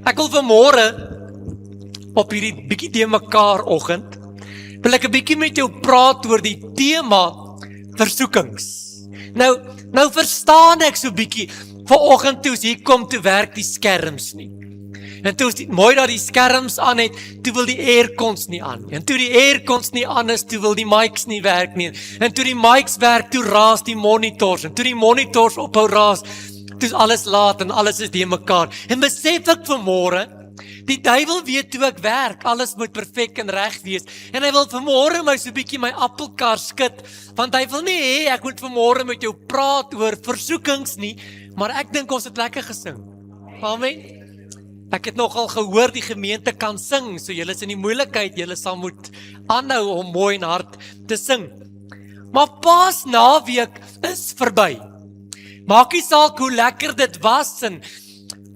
Ek wil vanmôre op hierdie bietjie te mekaar oggend, wil ek 'n bietjie met jou praat oor die tema versoekings. Nou verstaan ek so bietjie, vanoggend toe hier kom te werk die skerms nie. En toe is die, mooi dat die skerms aan het, toe wil die aircons nie aan. En toe die aircons nie aan is, toe wil die mics nie werk nie. En toe die mics werk, toe raas die monitors. En toe die monitors ophou raas, toe is alles laat en alles is die mekaar. En besef ek vanmôre, die duiwel weet hoe ek werk, alles moet perfek en reg wees. En hy wil vanmôre my so 'n bietjie my appelkar skud, want hy wil nie hê ek moet vanmôre met jou praat oor versoekings nie, maar ek dink ons het lekker gesing. Amen. Ek het nogal gehoor die gemeente kan sing, so julle is in die moeilikheid, julle sal moet aanhou om mooi en hard te sing. Maar Paasnaweek is verby. Maak nie saak hoe lekker dit was en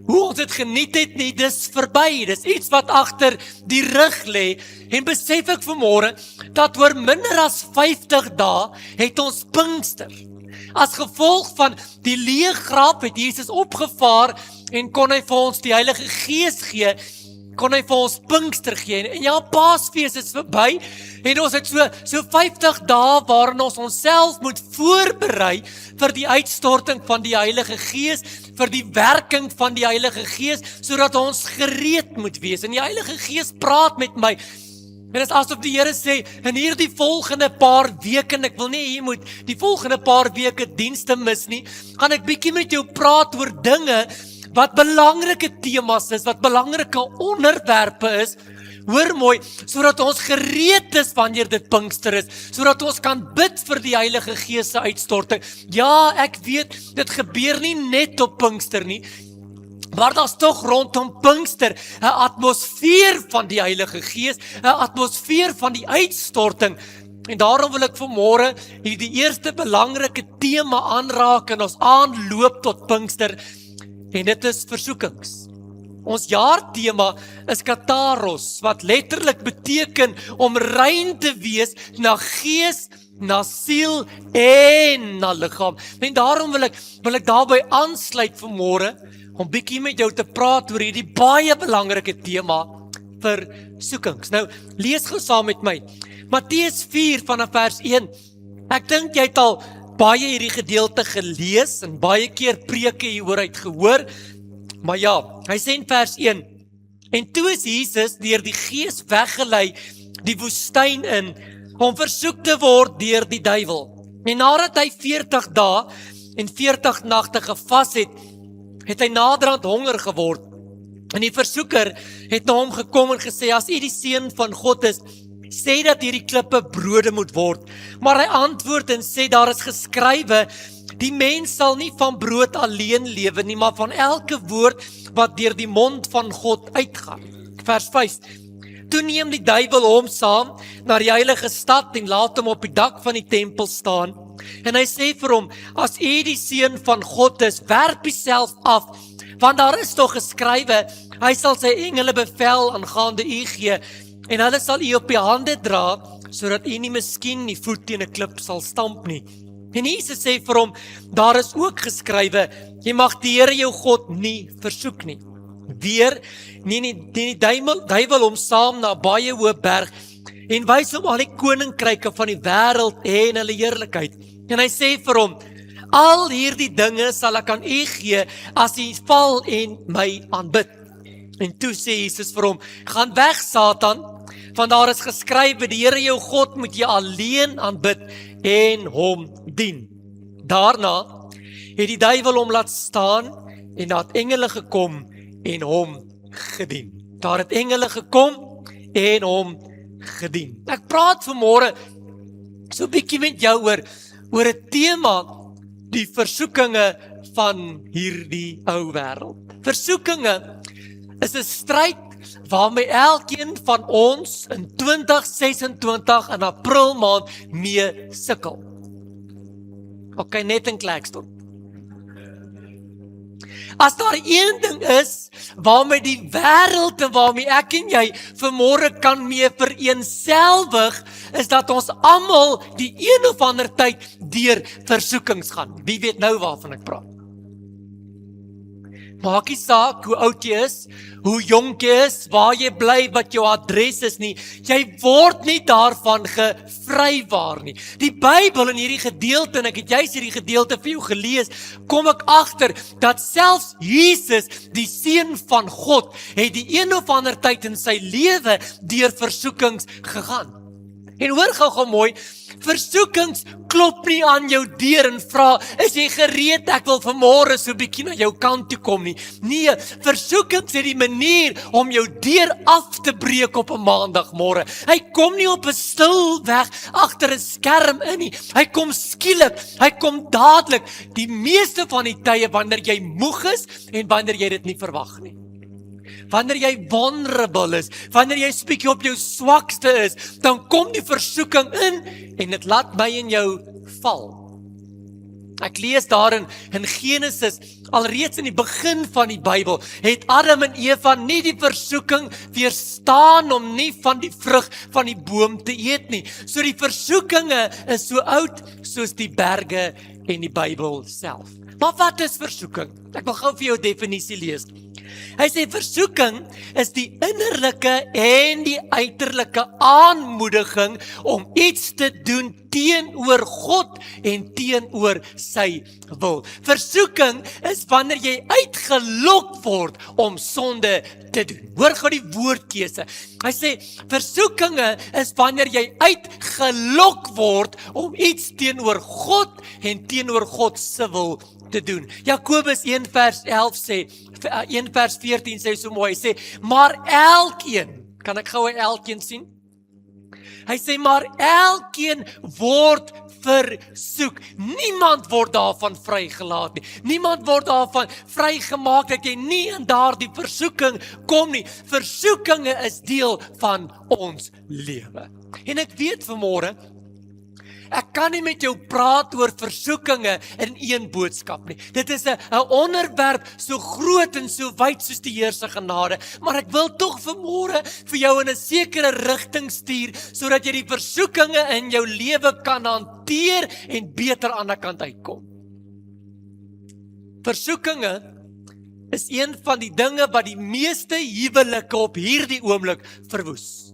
hoe ons dit geniet het nie, dis verby. Dis iets wat agter die rug lê. En besef ek vanmôre dat oor minder as 50 dae het ons Pinkster. As gevolg van die leë graf het Jesus opgevaar en kon hy vir ons die Heilige Gees gee, kon hy vir ons Pinkster gee. En ja, Paasfees is verby en ons het so 50 dae waarin ons onsself moet voorberei vir die uitstorting van die Heilige Gees, vir die werking van die Heilige Gees, sodat ons gereed moet wees. En die Heilige Gees praat met my. En dit is asof die Here sê, in hierdie volgende paar weke, en ek wil nie hier moet die volgende paar weke dienste mis nie, gaan ek bietjie met jou praat oor dinge wat belangrike temas is, wat belangrike onderwerpe is, hoor mooi, sodat ons gereed is wanneer dit Pinkster is, sodat ons kan bid vir die Heilige Gees se uitstorting. Ja, ek weet, dit gebeur nie net op Pinkster nie, maar daar's tog rondom Pinkster 'n atmosfeer van die Heilige Gees, 'n atmosfeer van die uitstorting. En daarom wil ek vanmôre hierdie eerste belangrike tema aanraak in ons aanloop tot Pinkster, en dit is versoekings. Ons jaartema is Kataros, wat letterlik beteken om rein te wees na gees, na siel en na liggaam. En daarom wil ek daarby aansluit vanmôre, om bietjie met jou te praat oor hierdie baie belangrike tema, versoekings. Nou, lees gou saam met my, Matteus 4 vanaf vers 1. Ek dink jy het al baie hierdie gedeelte gelees, en baie keer preke hieroor uit gehoor, maar ja, hy sê in vers 1, en toe is Jesus deur die Gees weggelei die woestyn in, om versoek te word deur die duiwel. En nadat hy 40 dae en 40 nagte gevas het hy naderhand honger geword. En die versoeker het na hom gekom en gesê, as u die seun van God is, sê dat hierdie klippe brode moet word. Maar hy antwoord en sê, daar is geskrywe, die mens sal nie van brood alleen lewe nie, maar van elke woord wat deur die mond van God uitgaan. Vers 5. Toe neem die duiwel hom saam na die heilige stad en laat hom op die dak van die tempel staan. En hy sê vir hom, as u die seun van God is, werp uself af, want daar is tog geskrywe, hy sal sy engele bevel aangaande u gee, en hulle sal u op die hande dra, sodat u nie miskien die voet teen 'n klip sal stamp nie. En Jesus sê vir hom, daar is ook geskrywe, jy mag die Here jou God nie versoek nie. Weer, die duiwel hom saam na 'n baie hoë berg, en wys hom al die koninkryke van die wêreld en hulle heerlikheid. En hy sê vir hom, al hierdie dinge sal ek aan u gee, as u val en my aanbid. En toe sê Jesus vir hom, gaan weg Satan, want daar is geskrywe, die Here jou God moet jy alleen aanbid en hom dien. Daarna het die duiwel hom laat staan en daar het engele gekom en hom gedien. Daar het engele gekom en hom gedien. Ek praat vanmôre so 'n bietjie met jou oor 'n tema, die versoekinge van hierdie ou wêreld. Versoekinge is 'n stryd waarmee elkeen van ons in 2026 in April maand mee sukkel. Okay, net in Klerksdorp. As daar een ding is waarmee die wêreld en waarmee ek en jy vanmôre kan mee vereenselwig, is dat ons almal die een of ander tyd deur versoekings gaan. Wie weet nou waarvan ek praat? Maak nie saak hoe oud jy is, hoe jonk jy is, waar jy bly, wat jou adres is nie. Jy word nie daarvan gevrywaar nie. Die Bybel in hierdie gedeelte, en ek het juist hierdie gedeelte vir jou gelees, kom ek agter dat selfs Jesus, die Seun van God, het die een of ander tyd in sy lewe deur versoekings gegaan. En hoor gou mooi, versoekings klop nie aan jou deur en vra, is jy gereed, ek wil vanmôre so 'n bietjie na jou kant toe kom nie. Nee, versoekings het die manier om jou deur af te breek op 'n maandagmôre. Hy kom nie op 'n stil weg agter 'n skerm in nie. Hy kom skielik, hy kom dadelik, die meeste van die tye wanneer jy moeg is en wanneer jy dit nie verwag nie. Wanneer jy vulnerable is, wanneer jy 'n bietjie op jou swakste is, dan kom die versoeking in en dit laat my en jou val. Ek lees daarin in Genesis, alreeds in die begin van die Bybel, het Adam en Eva nie die versoeking weerstaan om nie van die vrug van die boom te eet nie. So die versoekinge is so oud soos die berge en die Bybel self. Maar wat is versoeking? Ek wil gou vir jou 'n definisie lees. Hy sê versoeking is die innerlike en die uiterlike aanmoediging om iets te doen teenoor God en teenoor sy wil. Versoeking is wanneer jy uitgelok word om sonde te doen. Hoor gou die woordkeuse. Hy sê versoekinge is wanneer jy uitgelok word om iets teenoor God en teenoor God se wil te doen. Jakobus 1 vers 11 sê, 1 vers 14 sê so mooi, hy sê, maar elkeen, kan ek gou 'n elkeen sien? Hy sê, maar elkeen word versoek. Niemand word daarvan vrygelaat nie. Niemand word daarvan vrygemaak dat jy nie in daardie versoeking kom nie. Versoekinge is deel van ons lewe. En ek weet vanmôre, ek kan nie met jou praat oor versoekinge in een boodskap nie. Dit is 'n onderwerp so groot en so wyd soos die Here se genade, maar ek wil tog vanmôre vir jou in 'n sekere rigting stuur, sodat jy die versoekinge in jou lewe kan hanteer en beter aan die kant uitkom. Versoekinge is een van die dinge wat die meeste huwelike op hierdie oomblik verwoes.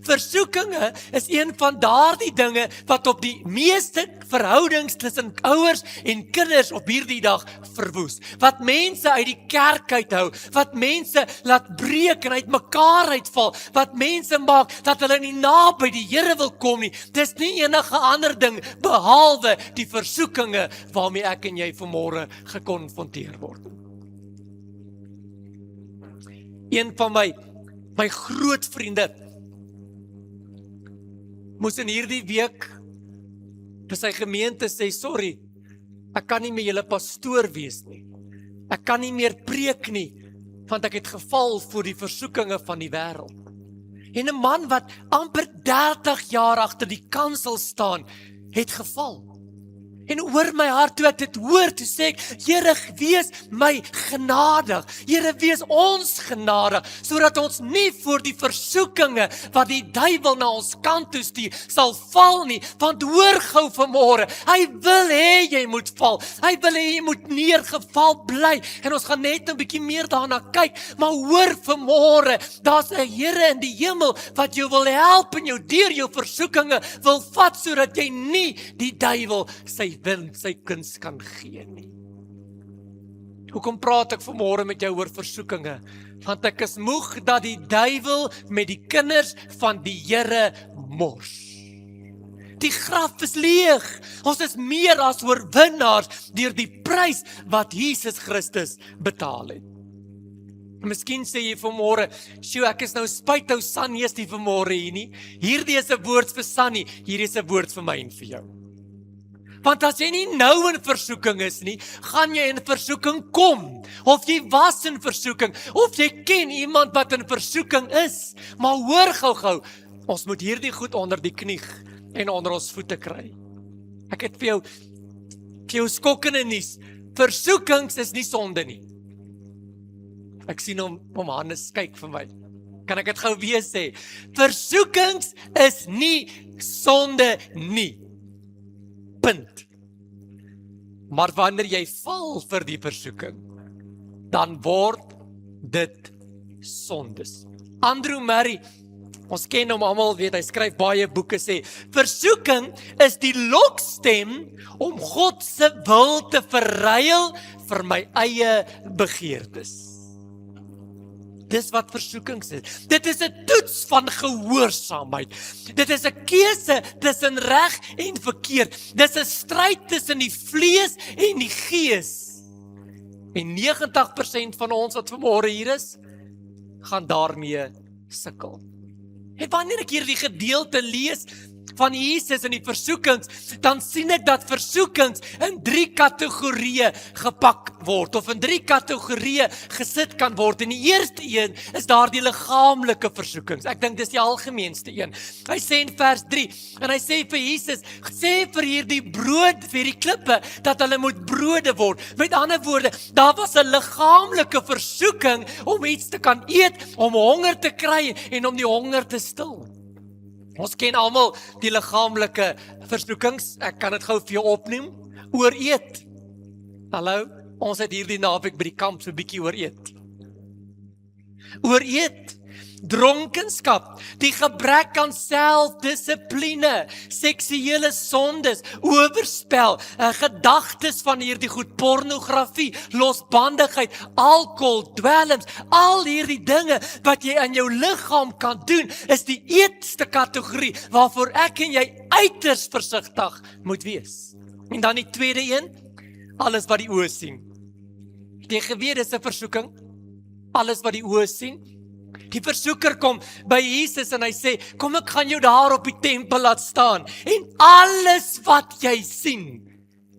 Versoekinge is een van daardie dinge wat op die meeste verhoudings tussen ouers en kinders op hierdie dag verwoes. Wat mense uit die kerk uithou, wat mense laat breek en uit mekaar uitval, wat mense maak dat hulle nie naby die Here wil kom nie. Dis nie enige ander ding behalwe die versoekinge waarmee ek en jy vanmôre gekonfronteer word. Een van my groot vriende moes in hierdie week vir sy gemeente sê, sorry, ek kan nie meer julle pastoor wees nie. Ek kan nie meer preek nie, want ek het geval voor die versoekinge van die wêreld. En 'n man wat amper 30 jaar agter die kansel staan, het geval. En oor my hart toe ek dit hoor, toe sê ek, Here, wees my genadig. Here, wees ons genadig, sodat ons nie voor die versoekinge wat die duiwel na ons kant toe stuur, sal val nie. Want hoor gou vanmôre, hy wil hê jy moet val. Hy wil hê jy moet neergeval bly. En ons gaan net 'n bietjie meer daarna kyk. Maar hoor vanmôre, daar's 'n Here in die hemel wat jou wil help en jou deur jou versoekinge wil vat, sodat jy nie die duiwel sy kuns kan gee nie. Hoekom praat ek vanmôre met jou oor versoekinge? Want ek is moeg dat die duiwel met die kinders van die Here mors. Die graf is leeg. Ons is meer as oorwinnaars deur die prys wat Jesus Christus betaal het. Miskien sê jy vanmôre, "Sjoe, ek is nou spyt ou Sunny is nie vanmôre hier nie." Hierdie is 'n woord vir Sunny, hierdie is 'n woord vir my en vir jou. Want as jy nie nou in versoeking is nie, gaan jy in versoeking kom. Of jy was in versoeking, of jy ken iemand wat in versoeking is. Maar hoor gou, ons moet hierdie goed onder die knie en onder ons voete kry. Ek het vir jou skokkende nuus. Versoekings is nie sonde nie. Ek sien hom Hannes kyk vir my. Kan ek dit gou weer sê? Versoekings is nie sonde nie. Punt. Maar wanneer jy val vir die versoeking, dan word dit sondes. Andrew Murray, ons ken hom almal, weet hy skryf baie boeke, sê versoeking is die lokstem om God se wil te verruil vir my eie begeertes. Dis wat versoekings is. Dit is 'n toets van gehoorsaamheid. Dit is 'n keuse tussen reg en verkeerd. Dis 'n stryd tussen die vlees en die gees. En 90% van ons wat vanmôre hier is, gaan daarmee sukkel. En wanneer ek hierdie gedeelte lees van Jesus en die versoekings, dan sien ek dat versoekings in 3 kategorieë gepak word, of in 3 kategorieë gesit kan word. En die eerste een is daar die liggaamlike versoekings. Ek dink dis die algemeenste een. Hy sê in vers 3, en hy sê vir Jesus, sê vir hierdie brood, vir die klippe, dat hulle moet brode word. Met ander woorde, daar was 'n liggaamlike versoeking om iets te kan eet, om honger te kry en om die honger te stil. Ons ken almal die liggaamlike versoekings. Ek kan dit gou vir jou opnoem. Ooreet. Hallo, ons het hierdie naweek by die kamp so 'n bietjie ooreet. Ooreet. Dronkenskap, die gebrek aan selfdissipline, seksuele sondes, oorspel, gedagtes van hierdie goed, pornografie, losbandigheid, alkohol, dwelms, al hierdie dinge wat jy aan jou liggaam kan doen, is die eerste kategorie waarvoor ek en jy uiters versigtig moet wees. En dan die tweede een, alles wat die oë sien. Die geweet is 'n versoeking, alles wat die oë sien. Die versoeker kom by Jesus en hy sê, kom ek gaan jou daar op die tempel laat staan en alles wat jy sien,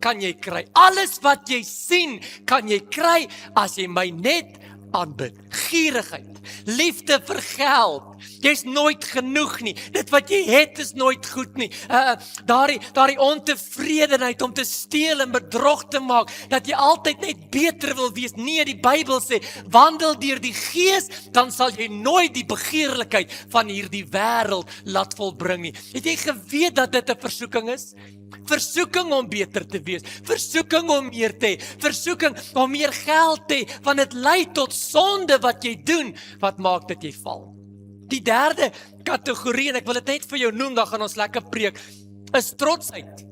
kan jy kry. Alles wat jy sien, kan jy kry as jy my net aanbid. Gierigheid, liefde vir geld, jy's nooit genoeg nie. Dit wat jy het is nooit goed nie. Daardie ontevredenheid om te steel en bedrog te maak, dat jy altyd net beter wil wees. Nee, die Bybel sê, wandel deur die Gees, dan sal jy nooit die begeerlikheid van hierdie wêreld laat volbring nie. Het jy geweet dat dit 'n versoeking is? Versoeking om beter te wees, versoeking om meer te hê, versoeking om meer geld te hê, want dit lei tot sonde wat jy doen, wat maak dat jy val. Die derde kategorie, en ek wil dit net vir jou noem, dan gaan ons lekker preek, is trotsheid.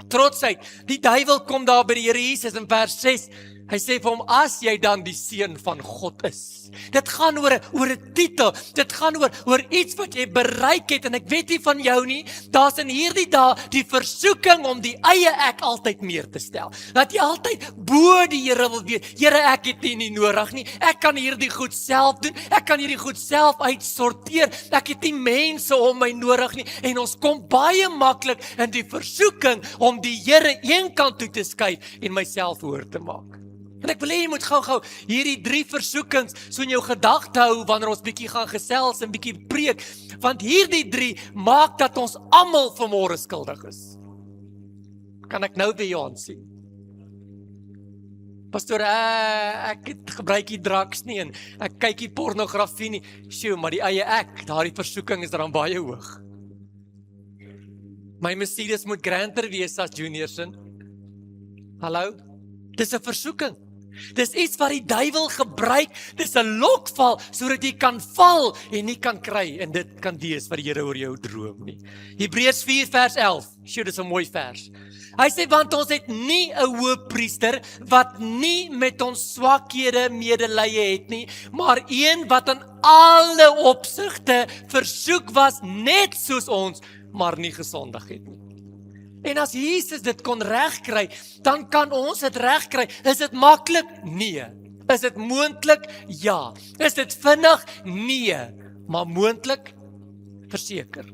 Trotsheid. Die duiwel kom daar by die Here Jesus in vers 6, hy sê vir hom, as jy dan die seun van God is. Dit gaan oor 'n titel, dit gaan oor iets wat jy bereik het, en ek weet nie van jou nie, daar's in hierdie dae die versoeking om die eie ek altyd meer te stel. Dat jy altyd bo die Here wil wees. Here, ek het nie nodig nie, ek kan hierdie goed self doen, ek kan hierdie goed self uitsorteer, ek het nie mense om my nodig nie, en ons kom baie maklik in die versoeking om die Here een kant toe te skuif en myself hoor te maak. En ek wil hê jy moet gou hierdie 3 versoekings so in jou gedagte hou wanneer ons bietjie gaan gesels en bietjie preek, want hierdie 3 maak dat ons almal vanmôre skuldig is. Kan ek nou by jou aansien? Pastoor, ek gebruik nie drugs nie en ek kyk nie pornografie nie. Sjoe, maar die eie ek, daardie versoeking is dan baie hoog. My Mercedes moet granter wees as Junior sin. Hallo? Dis 'n versoeking. Dis iets wat die duiwel gebruik, dis 'n lokval, sodat jy kan val en nie kan kry, en dit kan wees wat die Here oor jou droom nie. Hebreërs 4 vers 11, sjoe, dis 'n mooi vers. Hy sê, want ons het nie 'n hoëpriester wat nie met ons swakhede medelee het nie, maar een wat in alle opsigte versoek was, net soos ons, maar nie gesondig het nie. En as Jesus dit kon regkry, dan kan ons dit regkry. Is dit maklik? Nee. Is dit moontlik? Ja. Is dit vinnig? Nee. Maar moontlik? Verseker.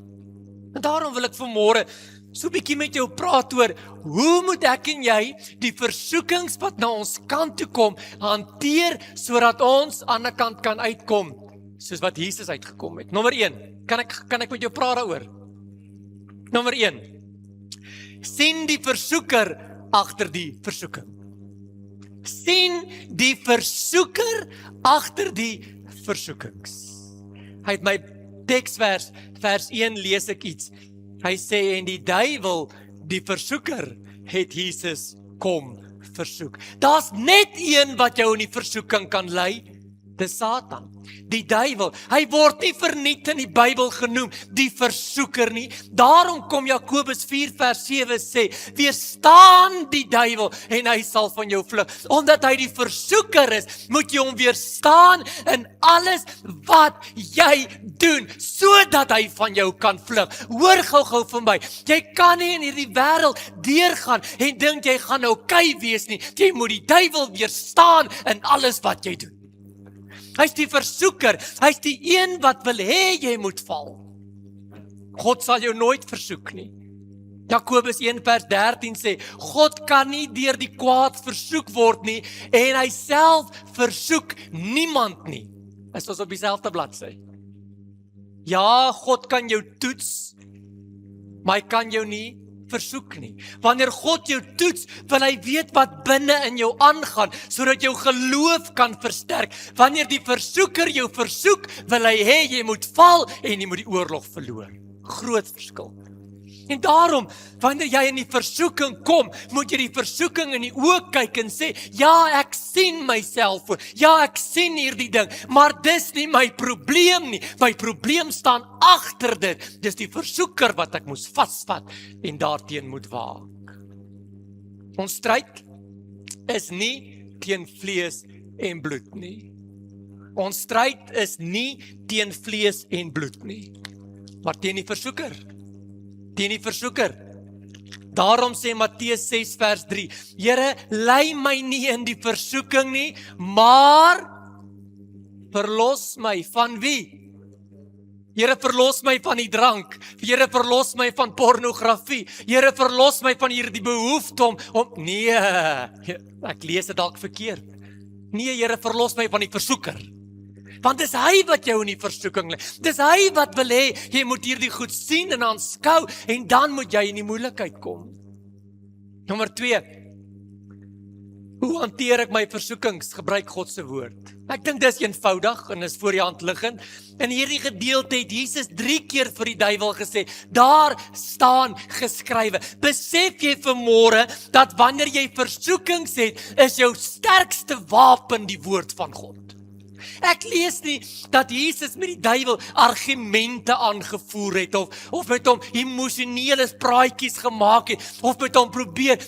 En daarom wil ek vanmôre so 'n bietjie met jou praat oor, hoe moet ek en jy die versoekings wat na ons kant toe kom, hanteer, sodat ons aan die kant kan uitkom, soos wat Jesus uitgekom het. Nommer 1, kan ek met jou praat daaroor? Nommer 1, sien die versoeker agter die versoeking. Sien die versoeker agter die versoekings. Hy het my teksvers, vers 1 lees ek iets. Hy sê, en die duiwel, die versoeker, het Jesus kom versoek. Daar's net een wat jou in die versoeking kan lei. Dis Satan, die duiwel. Hy word nie verniet in die Bybel genoem, die versoeker nie. Daarom kom Jakobus 4 vers 7 sê, weerstaan die duiwel en hy sal van jou vlug. Omdat hy die versoeker is, moet jy hom weerstaan in alles wat jy doen, sodat hy van jou kan vlug. Hoor gou vir my, jy kan nie in hierdie wêreld deurgaan en dink jy gaan oukei wees nie. Jy moet die duiwel weerstaan in alles wat jy doen. Hy's die versoeker, hy's die een wat wil hê jy moet val. God sal jou nooit versoek nie. Jakobus 1 vers 13 sê, God kan nie deur die kwaad versoek word nie, en hy self versoek niemand nie. Is ons op dieselfde bladsy? Ja, God kan jou toets, maar hy kan jou nie versoek nie. Wanneer God jou toets, wil hy weet wat binne in jou aangaan, sodat jou geloof kan versterk. Wanneer die versoeker jou versoek, wil hy hê jy moet val en jy moet die oorlog verloor. Groot verskil. En daarom, wanneer jy in die versoeking kom, moet jy die versoeking in die oë kyk en sê, ja, ek sien myself voor, ja, ek sien hierdie ding, maar dis nie my probleem nie. My probleem staan agter dit. Dis die versoeker wat ek moes vasvat en daarteen moet waak. Ons stryd is nie teen vlees en bloed nie. Ons stryd is nie teen vlees en bloed nie, maar teen die versoeker. Teen die versoeker. Daarom sê Matteus 6 vers 3, Here, lei my nie in die versoeking nie, maar verlos my van wie? Here, verlos my van die drank. Here, verlos my van pornografie. Here, verlos my van hierdie behoefte om nee, ek lees dit dalk verkeerd. Nee, Here, verlos my van die versoeker. Want dis hy wat jou in die versoeking lê. Dis hy wat wil hê, jy moet hierdie goed sien en aanskou, en dan moet jy in die moeilikheid kom. Nommer 2, hoe hanteer ek my versoekings? Gebruik God se woord. Ek dink dis eenvoudig en is voor die hand liggend. In hierdie gedeelte het Jesus 3 keer vir die duiwel gesê, daar staan geskrywe. Besef jy vanmôre dat wanneer jy versoekings het, is jou sterkste wapen die woord van God. Ek lees nie dat Jesus met die duiwel argumente aangevoer het of met hom emosionele praatjies gemaak het of met hom probeer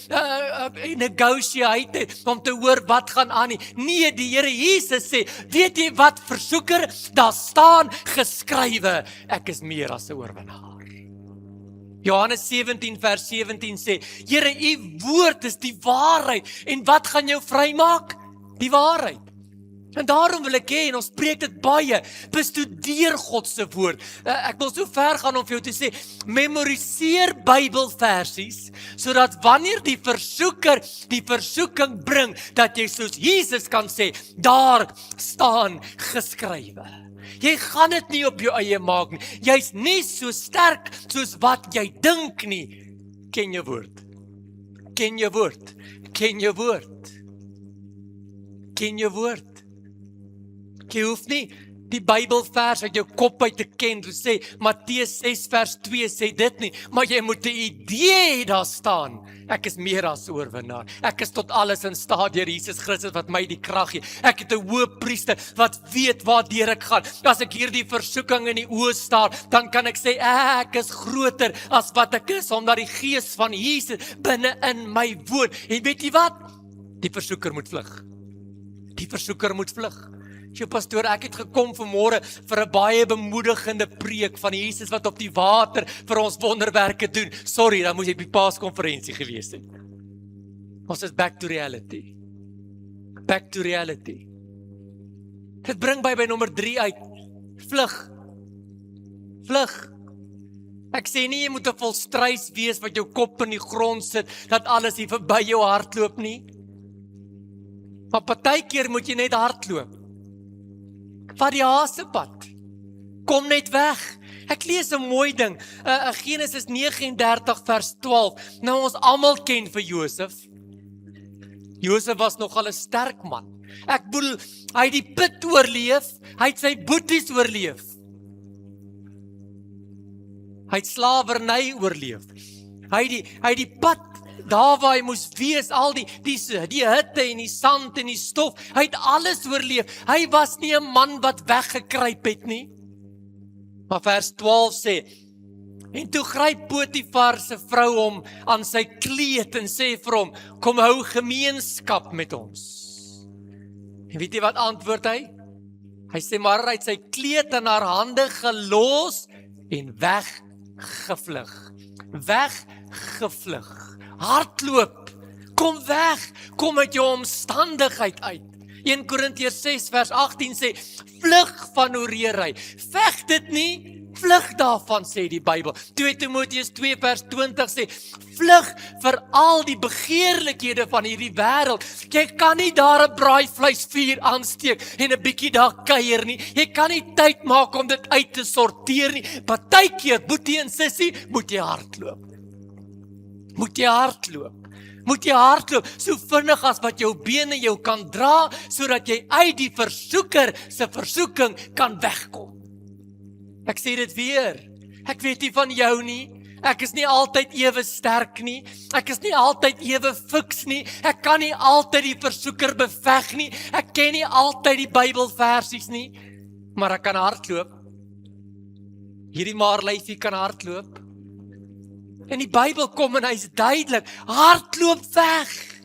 negotiate om te hoor wat gaan aan nie. Nee, die Here Jesus sê, weet jy wat versoeker, daar staan geskrywe, ek is meer as 'n oorwinnaar. Johannes 17 vers 17 sê, Here, u woord is die waarheid, en wat gaan jou vrymaak? Die waarheid. En daarom wil ek hê, en ons preek dit baie, bestudeer God se woord. Ek wil so ver gaan om vir jou te sê, memoriseer Bybelversies, sodat wanneer die versoeker die versoeking bring, dat jy soos Jesus kan sê, daar staan geskrywe. Jy gaan dit nie op jou eie maak nie. Jy's nie so sterk soos wat jy dink nie. Ken jou woord. Ken jou woord. Ken jou woord. Ken jou woord. Jy hoef nie die Bybelvers uit jou kop uit te ken, so sê Matteus 6 vers 2 sê dit nie, maar jy moet 'n idee hê daar staan. Ek is meer as oorwinnaar. Ek is tot alles in staat deur Jesus Christus wat my die krag gee. Ek het 'n hoëpriester wat weet waardeur ek gaan. As ek hierdie versoeking in die oë staar, dan kan ek sê ek is groter as wat ek is, omdat die gees van Jesus binne in my woon. En weet jy wat? Die versoeker moet vlug. Die versoeker moet vlug. Jou pastoor, ek het gekom vanmôre vir 'n baie bemoedigende preek van Jesus wat op die water vir ons wonderwerke doen. Sorry, dan moes jy by die paaskonferensie gewees het. Ons is back to reality. Back to reality. Dit bring by nommer 3 uit. Vlug. Vlug. Ek sê nie jy moet 'n volstruis wees wat jou kop in die grond sit, dat alles hier verby jou hardloop nie. Maar partykeer moet jy net hardloop. Vat die haasepad. Kom net weg. Ek lees 'n mooi ding. Genesis 39 vers 12. Nou ons almal ken vir Josef. Josef was nogal 'n sterk man. Ek bedoel, hy het die put oorleef. Hy het sy boeties oorleef. Hy het slawerny oorleef. Hy het die pad daar waar hy moes wees, al die hitte en die sand en die stof, hy het alles oorleef. Hy was nie 'n man wat weggekruip het nie. Maar vers 12 sê, en toe gryp Potifar se vrou hom aan sy kleed en sê vir hom, kom hou gemeenskap met ons. En weet jy wat antwoord hy? Hy sê maar hy het sy kleed in haar hande gelos en weggevlug. Weggevlug. Hardloop. Kom weg. Kom uit jou omstandigheid uit. 1 Korintiërs 6 vers 18 sê, vlug van oreerry. Veg dit nie, vlug daarvan, sê die Bybel. 2 Timoteus 2 vers 20 sê, vlug vir al die begeerlikhede van hierdie wêreld. Jy kan nie daar 'n braaivleisvuur aansteek en 'n bietjie daar kuier nie. Jy kan nie tyd maak om dit uit te sorteer nie. Partykeer, boetie en sussie, moet jy hardloop. Moet jy hardloop. Moet jy hardloop, so vinnig as wat jou bene jou kan dra, sodat jy uit die versoeker se versoeking kan wegkom. Ek sê dit weer, ek weet nie van jou nie, ek is nie altyd ewe sterk nie, ek is nie altyd ewe fiks nie, ek kan nie altyd die versoeker beveg nie, ek ken nie altyd die Bybelversies nie, maar ek kan hardloop. Hierdie maarlyfie kan hardloop. En die Bybel kom en hy's duidelik, hardloop weg.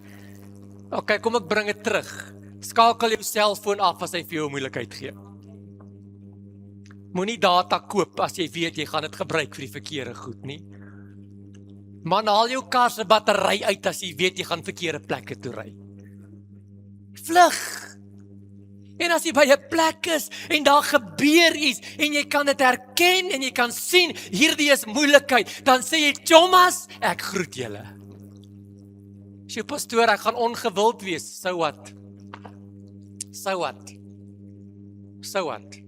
Ok, kom ek bring dit terug. Skakel jou selfoon af as hy vir jou moeilikheid gee. Moenie data koop as jy weet jy gaan dit gebruik vir die verkeerde goed nie. Man, haal jou kar se battery uit as jy weet jy gaan verkeerde plekke toe ry. Vlug. En as jy by 'n plek is en daar gebeur iets en jy kan dit herken en jy kan sien hierdie is moeilikheid, dan sê jy Thomas, ek groet julle. Sy pastoor, ek gaan ongewild wees. So what? So what? So what?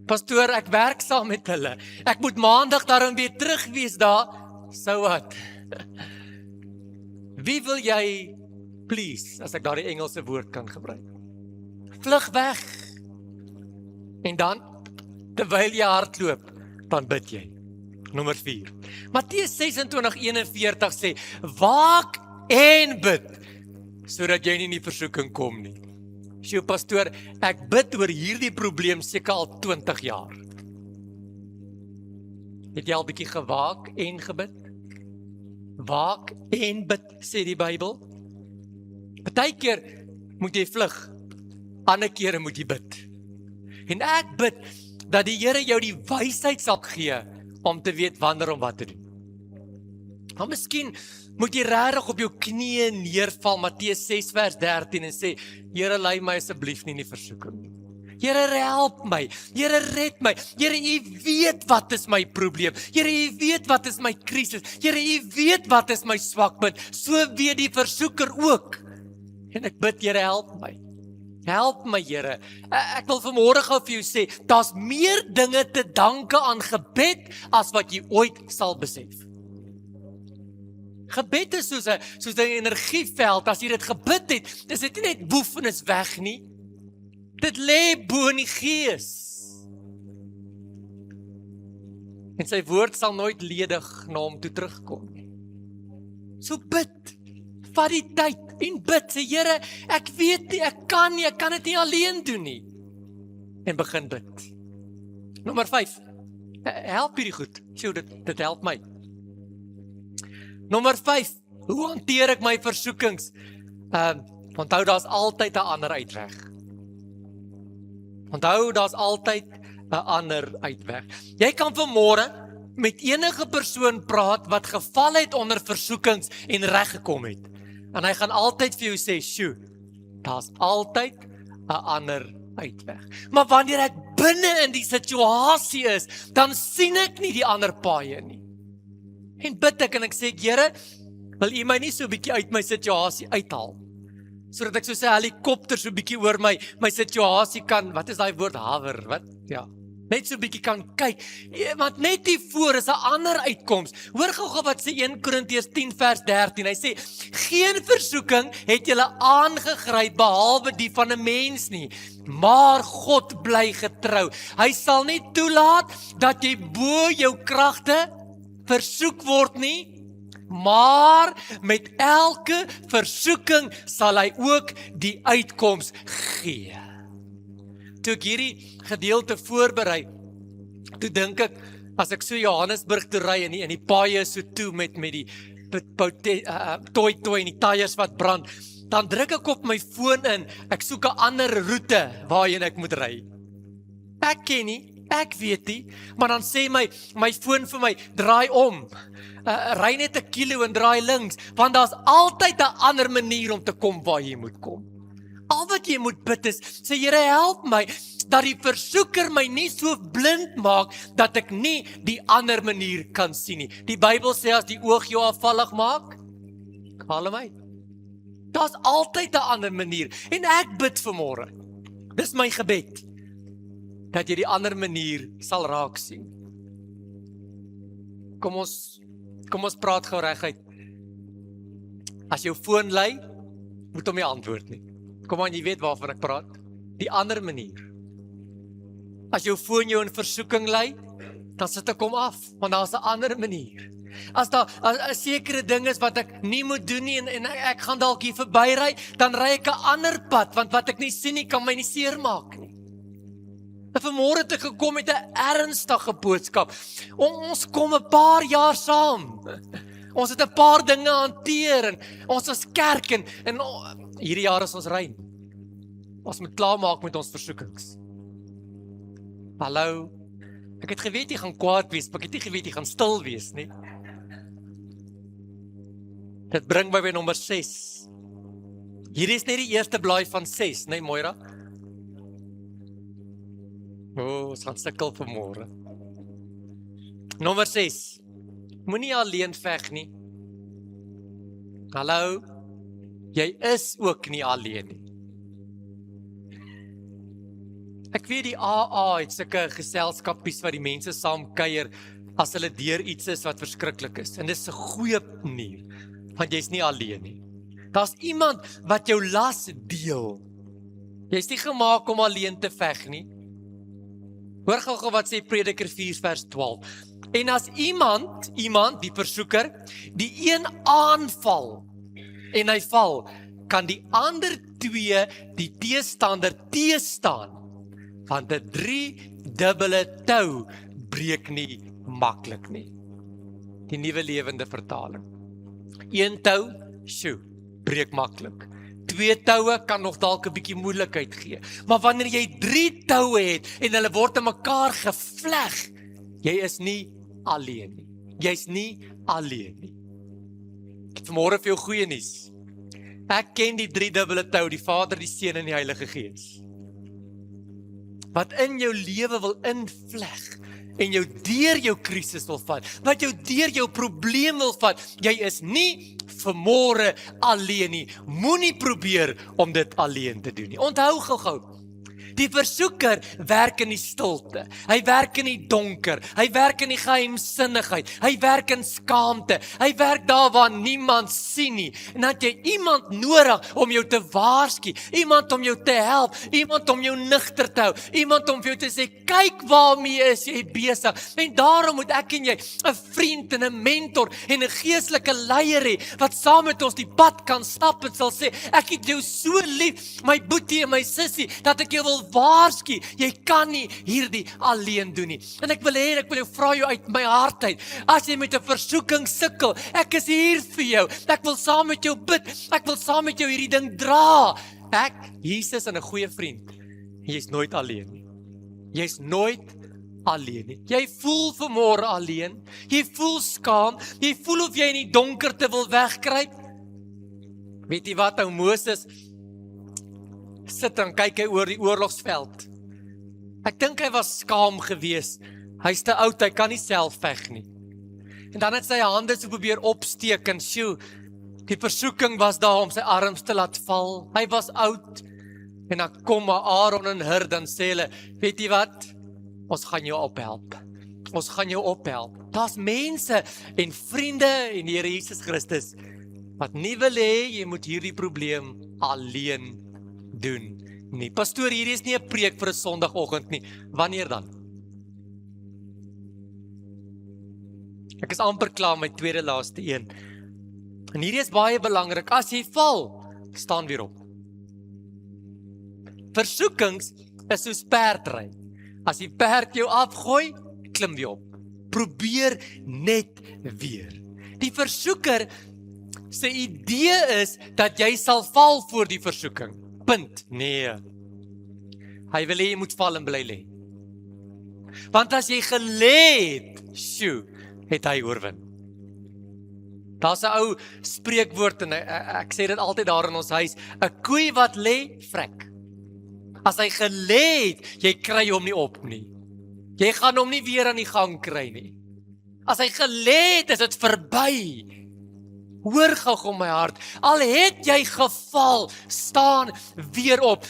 Pastoor, ek werk saam met hulle. Ek moet maandag daarom weer terug wees daar. So what? Wie wil jy please, as ek daardie Engelse woord kan gebruik? Vlug weg. En dan, terwyl jy hardloop, dan bid jy. Nommer 4. Matteus 26:41 sê, waak en bid, sodat jy nie in die versoeking kom nie. Sjoe, pastoor, ek bid oor hierdie probleem seker al 20 jaar. Het jy al bietjie gewaak en gebid? Waak en bid, sê die Bybel. Partykeer moet jy vlug, ander kere moet jy bid. En ek bid dat die Here jou die wysheid sal gee om te weet wanneer om wat te doen. Maar miskien moet jy regtig op jou knieë neerval, Matteus 6 vers 13 en sê, Here, lei my asseblief nie in die versoeking nie. Here, help my. Here, red my. Here, U weet wat is my probleem. Here, U weet wat is my krisis. Here, U weet wat is my swakpunt. So weet die versoeker ook. En ek bid, Here, help my. Help my, Here. Ek wil vanmôre gou vir jou sê, daar's meer dinge te danke aan gebed as wat jy ooit sal besef. Gebed is soos 'n energieveld. As jy dit gebid het, is dit nie net boef en is weg nie. Dit lê bo in die gees. En sy woord sal nooit ledig na hom toe terugkom nie. So bid. Vat die tyd en bid. Sê, Here, ek weet nie, ek kan dit nie alleen doen nie. En begin bid. Nommer 5. Help hierdie goed. Sjoe, dit help my. Nommer 5. Hoe hanteer ek my versoekings? Onthou, daar's altyd 'n ander uitweg. Onthou, daar's altyd 'n ander uitweg. Jy kan vanmôre met enige persoon praat wat geval het onder versoekings en reggekom het. En hy gaan altyd vir jou sê, "Sjoe, daar's altyd 'n ander uitweg." Maar wanneer ek binne in die situasie is, dan sien ek nie die ander paaie nie. En bid ek en ek sê, Here, wil U my nie so 'n bietjie uit my situasie uithaal, sodat ek soos 'n helikopter so 'n bietjie oor my situasie kan, wat is daai woord, hover, wat? Ja, net so 'n bietjie kan kyk, want net hier voor is 'n ander uitkoms. Hoor gou wat sê 1 Korintiërs 10 vers 13, hy sê, geen versoeking het julle aangegryp behalwe die van 'n mens nie, maar God bly getrou. Hy sal nie toelaat dat jy bo jou kragte versoek word nie, maar met elke versoeking sal hy ook die uitkoms gee. Toe ek hierdie gedeelte voorberei, toe dink ek, as ek so Johannesburg toe ry en die paaie is so toe met die toy en die tyres wat brand, dan druk ek op my foon in, ek soek 'n ander roete waarheen ek moet ry. Ek ken nie, ek weet nie, maar dan sê my foon vir my, draai om, ry net 'n kilo en draai links, want daar's altyd 'n ander manier om te kom waar jy moet kom. Al wat jy moet bid is, sê Here, help my, dat die versoeker my nie so blind maak, dat ek nie die ander manier kan sien nie. Die Bybel sê, as die oog jou afvallig maak, haal hom uit. Daar's altyd 'n ander manier, en ek bid vanmôre, dis my gebed, dat jy die ander manier sal raak sien. Kom ons praat gou reguit. As jou foon lui, moet hom nie antwoord nie. Kom aan, jy weet waarvan ek praat. Die ander manier. As jou foon jou in versoeking lei, dan sit ek hom af, want daar's 'n ander manier. As daar 'n sekere ding is wat ek nie moet doen nie, en ek gaan dalk hier verbyry, dan ry ek 'n ander pad, want wat ek nie sien nie, kan my nie seermaak nie. En vanmôre het ek gekom met 'n ernstige boodskap. Ons kom 'n paar jaar saam. Ons het 'n paar dinge hanteer, en ons as kerk, en hierdie jaar is ons rein. Ons moet klaarmaak met ons versoekings. Hallo, ek het geweet jy gaan kwaad wees, maar ek het nie geweet jy gaan stil wees nie. Dit bring my by nommer 6. Hierdie is net die eerste blaai van 6, nee Moira? Ons gaan sukkel vanmôre. Nommer 6. Moenie alleen veg nie. Hallo, jy is ook nie alleen nie. Ek weet die AA het sulke geselskapies wat die mense saam kuier as hulle deur iets is wat verskriklik is. En dis 'n goeie manier, want jy's nie alleen nie. Daar's iemand wat jou las deel. Jy's nie gemaak om alleen te veg nie. Hoor gou wat sê Prediker 4 vers 12. En as iemand, die versoeker, die een aanval en hy val, kan die ander twee die teestander teestaan, want 'n 3-dubbele tou breek nie maklik nie. Die Nuwe Lewende Vertaling. 1 tou, breek maklik. 2 toue kan nog dalk 'n bietjie moeilikheid gee. Maar wanneer jy 3 toue het en hulle word aan mekaar gevleg, jy is nie alleen nie. Jy's nie alleen nie. Ek het vanmôre vir jou goeie nuus. Ek ken die 3-dubbele tou, die Vader, die Seun en die Heilige Gees. Wat in jou lewe wil invleg en jou deur jou krisis wil vat, wat jou deur jou probleem wil vat, jy is nie vanmôre alleen nie. Moenie probeer om dit alleen te doen nie. Onthou gou-gou, die versoeker werk in die stilte, hy werk in die donker, hy werk in die geheimsinnigheid, hy werk in skaamte, hy werk daar waar niemand sien nie, en dan het jy iemand nodig om jou te waarsku, iemand om jou te help, iemand om jou nigter te hou, iemand om vir jou te sê, kyk waarmee is jy besig, en daarom moet ek en jy 'n vriend en 'n mentor en 'n geestelike leier hê, wat saam met ons die pad kan stap en sal sê, ek het jou so lief, my boetie en my sussie, dat ek jou wil waarsku, jy kan nie hierdie alleen doen nie. En ek wil jou vra jou uit my hart uit, as jy met 'n versoeking sukkel, ek is hier vir jou, ek wil saam met jou bid, ek wil saam met jou hierdie ding dra. Ek, Jesus en 'n goeie vriend, jy's nooit alleen nie. Jy's nooit alleen nie. Jy voel vanmôre alleen, jy voel skaam, jy voel of jy in die donkerte wil wegkruip. Weet jy wat, ou Moses sit en kyk hy oor die oorlogsveld. Ek dink hy was skaam geweest. Hy's te oud, hy kan nie self veg nie. En dan het sy hande so probeer opsteek en die versoeking was daar om sy arms te laat val. Hy was oud. En dan kom Aaron en Hur, dan sê hulle, weet jy wat? Ons gaan jou ophelp. Ons gaan jou ophelp. Daar's mense en vriende en die Here Jesus Christus wat nie wil hê jy moet hierdie probleem alleen doen nie. Pastoor, hierdie is nie 'n preek vir 'n Sondagoggend nie. Wanneer dan? Ek is amper klaar met my tweede laaste een. En hierdie is baie belangrik, as jy val, staan weer op. Versoekings is soos perdry. As die perd jou afgooi, klim weer op. Probeer net weer. Die versoeker se idee is dat jy sal val voor die versoeking. Punt. Nee. Hy wil hê jy moet val en bly lê. Want as jy gelê het, het hy oorwin. Daar's 'n ou spreekwoord en ek sê dit altyd daar in ons huis, 'n koei wat lê, vrek. As hy gelê het, jy kry hom nie op nie. Jy gaan hom nie weer aan die gang kry nie. As hy gelê het, is dit verby. Hoor gou my hart, al het jy geval, staan weer op.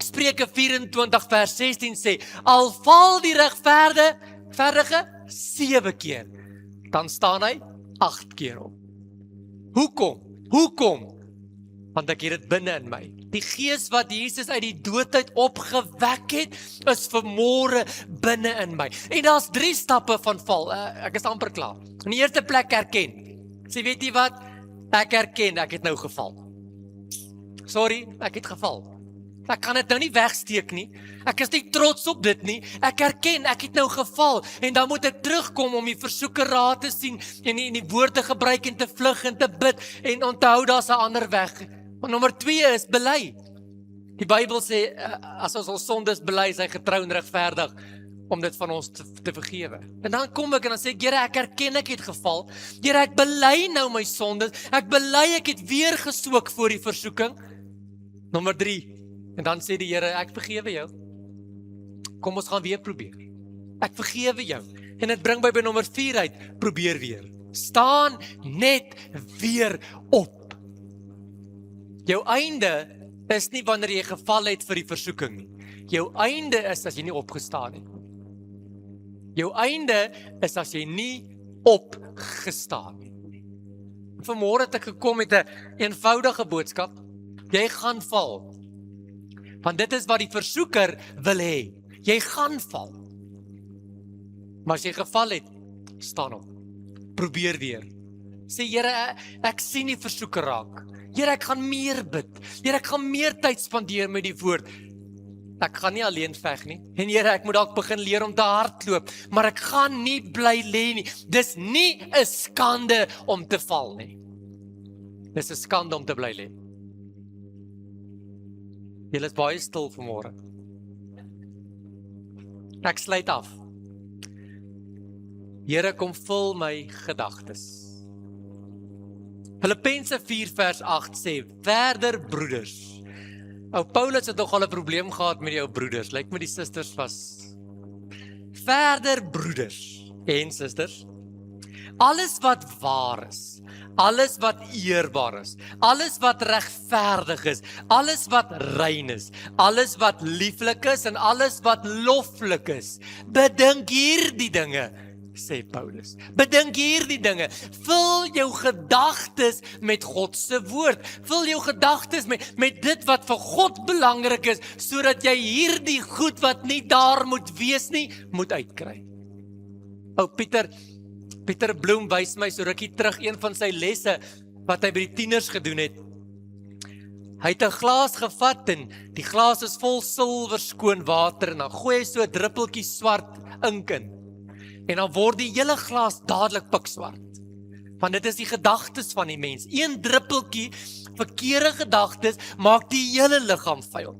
Spreuke 24 vers 16 sê, al val die regverdige 7 keer, dan staan hy 8 keer op. Hoekom? Want ek het dit binne in my. Die gees wat Jesus uit die dood uit opgewek het, is vanmôre binne in my. En daar's 3 stappe van val. Ek is amper klaar. In die eerste plek erken. Sê, weet jy wat? Ek erken, ek het nou geval. Sorry, ek het geval. Ek kan dit nou nie wegsteek nie. Ek is nie trots op dit nie. Ek erken, ek het nou geval. En dan moet ek terugkom om die versoeker raad te sien en die woorde gebruik en te vlug en te bid en onthou daar's 'n ander weg. Maar nommer 2 is bely. Die Bybel sê, as ons sondes bely, is hy getrou en regverdig om dit van ons te vergewe. En dan kom ek en dan sê ek, Here, ek erken ek het geval. Here, ek bely nou my sondes. Ek bely ek het weer gesoek voor die versoeking. Nommer 3. En dan sê die Here, ek vergewe jou. Kom ons gaan weer probeer. Ek vergewe jou. En dit bring by nommer 4 uit, probeer weer. Staan net weer op. Jou einde is nie wanneer jy geval het vir die versoeking nie. Jou einde is as jy nie opgestaan het. Jou einde is as jy nie opgestaan het. Vanmôre het ek gekom met 'n eenvoudige boodskap. Jy gaan val. Want dit is wat die versoeker wil hê. Jy gaan val. Maar as jy geval het, staan op. Probeer weer. Sê, Here, ek sien die versoeker raak. Here, ek gaan meer bid. Here, ek gaan meer tyd spandeer met die woord. Ek gaan nie alleen veg nie. En Here, ek moet dalk begin leer om te hardloop, maar ek gaan nie bly lê nie. Dis nie 'n skande om te val nie. Dis 'n skande om te bly lê. Julle is baie stil vanmôre. Ek sluit af. Here, kom vul my gedagtes. Filippense 4 vers 8 sê, verder broeders. Ou Paulus het nogal 'n probleem gehad met die ou broeders. Lyk my die susters was. Verder broeders en susters. Alles wat waar is, alles wat eerbaar is, alles wat regverdig is, alles wat rein is, alles wat lieflik is en alles wat loflik is, bedink hierdie dinge, sê Paulus. Bedink hierdie dinge. Vul jou gedagtes met God se woord. Vul jou gedagtes met dit wat vir God belangrik is, sodat jy hierdie goed wat nie daar moet wees nie, moet uitkry. Ou Pieter Bloem wys my so rukkie terug een van sy lesse wat hy by die tieners gedoen het. Hy het 'n glas gevat en die glas is vol silwer skoon water en dan gooi hy so 'n druppeltjie swart ink in. En dan word die hele glas dadelik pikswart. Want dit is die gedagtes van die mens. Een druppeltjie verkeerde gedagtes maak die hele liggaam vuil.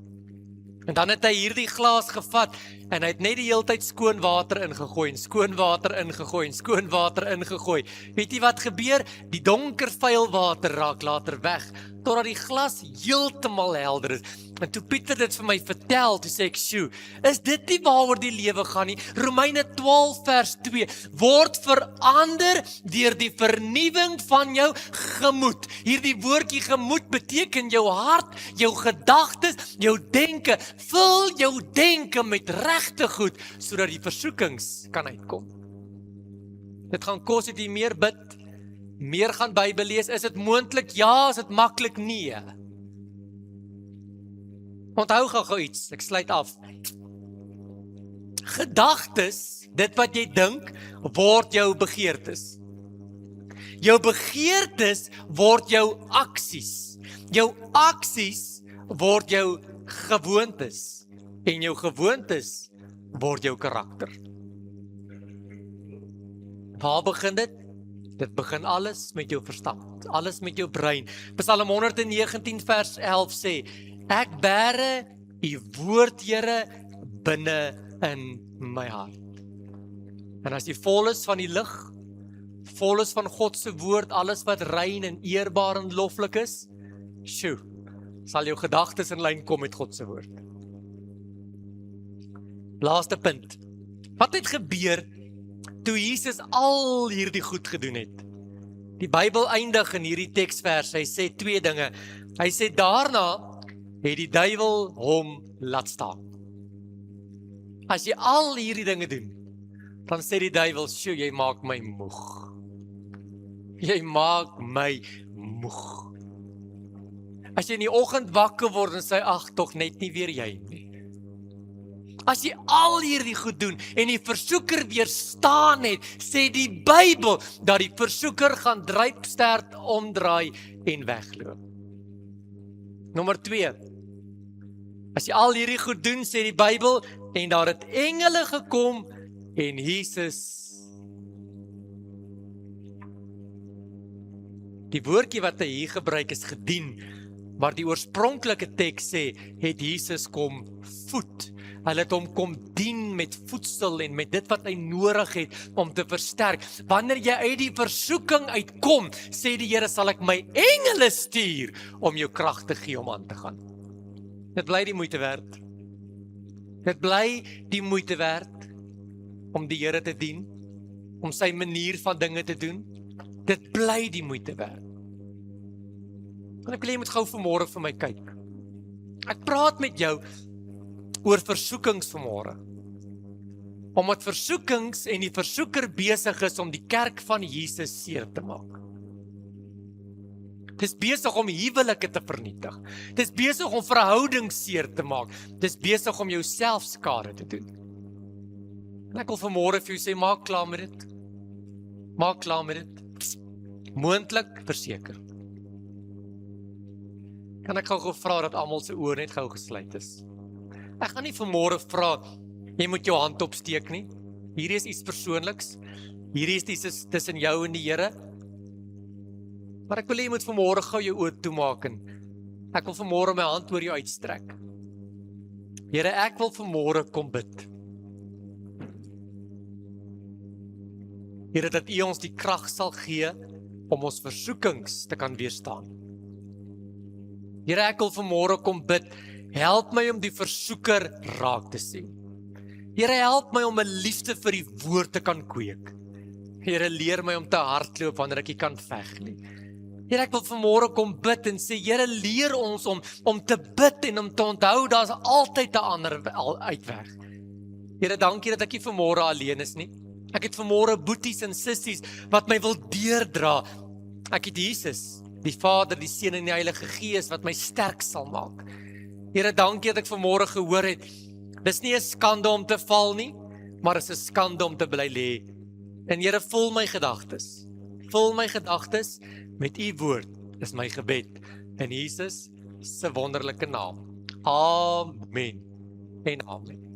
En dan het hy hierdie glas gevat en hy het net die hele tyd skoon water ingegooi en skoon water ingegooi en skoon water ingegooi. Weet jy wat gebeur? Die donker vuil water raak later weg totdat die glas heeltemal helder is. En toe Pieter dit vir my vertel, toe sê ek, "Sjoe, is dit nie waaroor die lewe gaan nie?" Romeine 12 vers 2, word verander deur die vernuwing van jou gemoed. Hierdie woordjie gemoed beteken jou hart, jou gedagtes, jou denke. Vul jou denke met regte goed, sodat die versoekings kan uitkom. Dit gaan kos dat jy meer bid, meer gaan Bybel lees. Is dit moontlik? Ja. Is dit maklik? Nee. Onthou gou iets, ek sluit af. Gedagtes, dit wat jy dink, word jou begeertes. Jou begeertes word jou aksies. Jou aksies word jou gewoontes. En jou gewoontes word jou karakter. Waar begin dit? Dit begin alles met jou verstand, alles met jou brein. Psalm 119 vers 11 sê, ek bære u woord, Here, binne in my hart. En as jy vol is van die lig, vol is van God se woord, alles wat rein en eerbaar en loflik is, sal jou gedagtes in lyn kom met God se woord. Laaste punt. Wat het gebeur toe Jesus al hierdie goed gedoen het? Die Bybel eindig in hierdie teksvers, hy sê twee dinge. Hy sê daarna het die duiwel hom laat staan. As jy al hierdie dinge doen, dan sê die duiwel, jy maak my moeg. Jy maak my moeg. As jy in die oggend wakker word en sê, ag, tog net nie weer jy nie. As jy al hierdie goed doen en die versoeker weerstaan het, sê die Bybel dat die versoeker gaan druipstert omdraai en wegloop. Nommer 2. As jy al hierdie goed doen, sê die Bybel, en daar het engele gekom en Jesus. Die woordjie wat hy hier gebruik is gedien, maar die oorspronklike teks sê, het Jesus kom voed. Hulle het hom kom dien met voedsel en met dit wat hy nodig het om te versterk. Wanneer jy uit die versoeking uitkom, sê die Here, sal ek my engele stuur om jou krag te gee om aan te gaan. Dit bly die moeite werd. Dit bly die moeite werd om die Here te dien, om sy manier van dinge te doen. Dit bly die moeite werd. En ek wil jy moet gou vanmôre vir my kyk. Ek praat met jou oor versoekings vanmôre. Omdat versoekings en die versoeker besig is om die kerk van Jesus seer te maak. Dit is besig om huwelike te vernietig. Dit is besig om verhoudings seer te maak. Dit is besig om jou selfskade te doen. En ek wil vanmôre vir jou sê, maak klaar met dit. Maak klaar met dit. Moontlik, verseker. Kan ek gou vra dat almal se oë net gou gesluit is? Ek gaan nie vanmôre vra, jy moet jou hand opsteek nie. Hierdie is iets persoonliks. Hierdie is iets tussen jou en die Here. Maar ek wil jy moet vanmôre gou jou oë toemaak en ek wil vanmôre my hand oor jou uitstrek. Here, ek wil vanmôre kom bid. Here, dat U ons die krag sal gee om ons versoekings te kan weerstaan. Here, ek wil vanmôre kom bid. Help my om die versoeker raak te sien. Here, help my om 'n liefde vir die woord te kan kweek. Here, leer my om te hardloop wanneer ek nie kan veg nie. Here, ek wil vanmôre kom bid en sê, Here, leer ons om te bid en om te onthou, daar's altyd 'n ander uitweg. Here, dankie dat ek nie vanmôre alleen is nie. Ek het vanmôre boeties en sissies wat my wil deurdra. Ek het Jesus, die Vader, die Seun en die Heilige Gees wat my sterk sal maak. Here, dankie dat ek vanmôre gehoor het, dis nie 'n skande om te val nie, maar is 'n skande om te bly lê. En Here, vul my gedagtes. Vul my gedagtes met U woord, is my gebed. In Jesus se wonderlike naam. Amen en amen.